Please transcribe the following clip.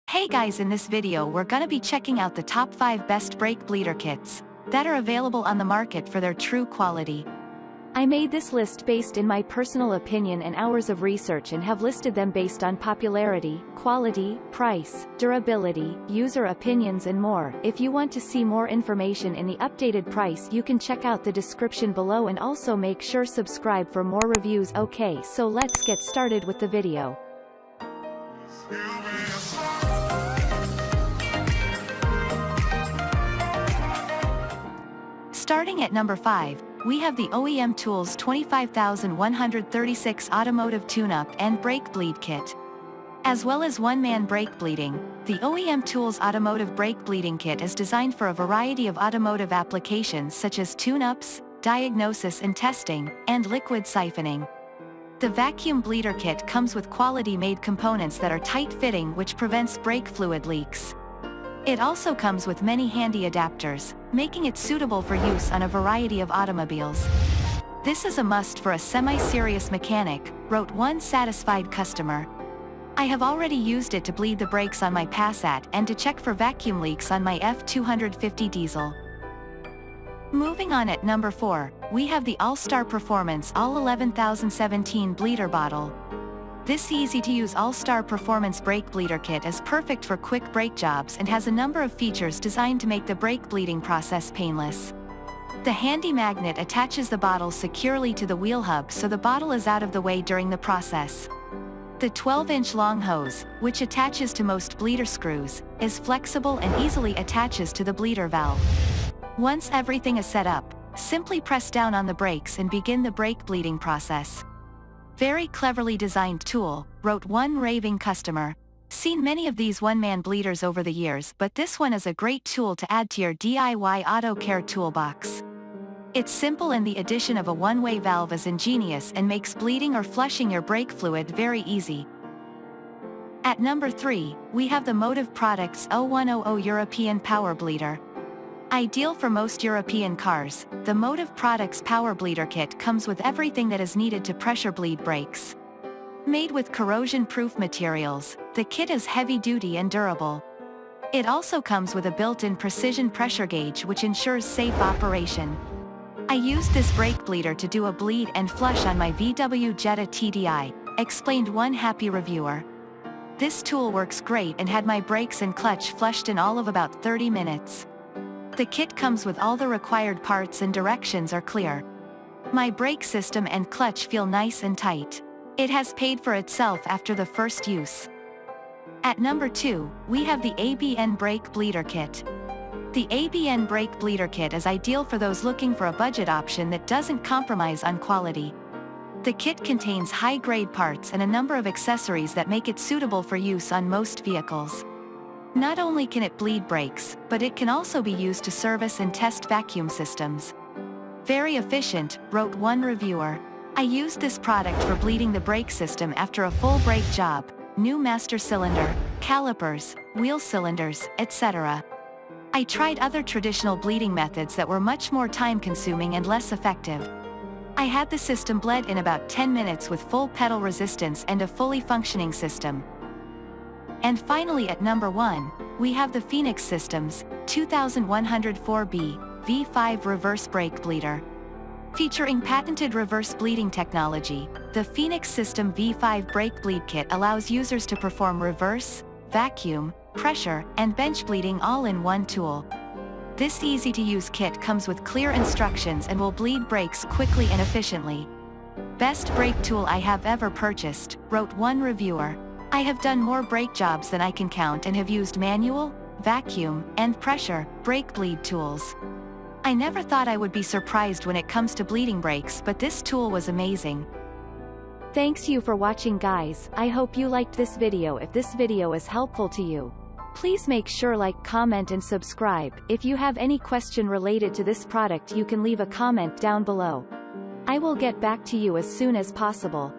Hey guys, in this video we're gonna be checking out the top 5 best brake bleeder kits that are available on the market for their true quality. I made this list based in my personal opinion and hours of research and have listed them based on popularity, quality, price, durability, user opinions and more. If you want to see more information in the updated price, you can check out the description below and also make sure subscribe for more reviews. Okay, so let's get started with the video. Starting at number 5, we have the OEMTOOLS 25136 Automotive Tuneup and Brake Bleed Kit. As well as one-man brake bleeding, the OEMTOOLS Automotive Brake Bleeding Kit is designed for a variety of automotive applications such as tune-ups, diagnosis and testing, and liquid siphoning. The vacuum bleeder kit comes with quality-made components that are tight-fitting, which prevents brake fluid leaks. It also comes with many handy adapters, making it suitable for use on a variety of automobiles. This is a must for a semi-serious mechanic, wrote one satisfied customer. I have already used it to bleed the brakes on my Passat and to check for vacuum leaks on my F250 diesel. Moving on, at number 4, we have the Allstar Performance All 11017 Bleeder Bottle. This easy-to-use Allstar Performance Brake Bleeder Kit is perfect for quick brake jobs and has a number of features designed to make the brake bleeding process painless. The handy magnet attaches the bottle securely to the wheel hub so the bottle is out of the way during the process. The 12-inch long hose, which attaches to most bleeder screws, is flexible and easily attaches to the bleeder valve. Once everything is set up, simply press down on the brakes and begin the brake bleeding process. Very cleverly designed tool, wrote one raving customer. Seen many of these one-man bleeders over the years, but this one is a great tool to add to your DIY auto care toolbox. It's simple and the addition of a one-way valve is ingenious and makes bleeding or flushing your brake fluid very easy. At number 3, we have the Automotive Products 0100 European Power Bleeder. Ideal for most European cars, the Automotive Products Power Bleeder Kit comes with everything that is needed to pressure bleed brakes. Made with corrosion-proof materials, the kit is heavy-duty and durable. It also comes with a built-in precision pressure gauge which ensures safe operation. I used this brake bleeder to do a bleed and flush on my VW Jetta TDI, explained one happy reviewer. This tool works great and had my brakes and clutch flushed in all of about 30 minutes. The kit comes with all the required parts and directions are clear. My brake system and clutch feel nice and tight. It has paid for itself after the first use. At number 2, we have the ABN Brake Bleeder Kit. The ABN Brake Bleeder Kit is ideal for those looking for a budget option that doesn't compromise on quality. The kit contains high-grade parts and a number of accessories that make it suitable for use on most vehicles. Not only can it bleed brakes, but it can also be used to service and test vacuum systems. Very efficient, wrote one reviewer. I used this product for bleeding the brake system after a full brake job, new master cylinder, calipers, wheel cylinders, etc. I tried other traditional bleeding methods that were much more time-consuming and less effective. I had the system bled in about 10 minutes with full pedal resistance and a fully functioning system. And finally, at number 1, we have the Phoenix Systems 2104B V5 Reverse Brake Bleeder. Featuring patented reverse bleeding technology, the Phoenix System V5 Brake Bleed Kit allows users to perform reverse, vacuum, pressure, and bench bleeding all in one tool. This easy-to-use kit comes with clear instructions and will bleed brakes quickly and efficiently. Best brake tool I have ever purchased, wrote one reviewer. I have done more brake jobs than I can count and have used manual, vacuum, and pressure brake bleed tools. I never thought I would be surprised when it comes to bleeding brakes, but this tool was amazing. Thanks you for watching, guys. I hope you liked this video. If this video is helpful to you, please make sure like, comment and subscribe. If you have any question related to this product, you can leave a comment down below. I will get back to you as soon as possible.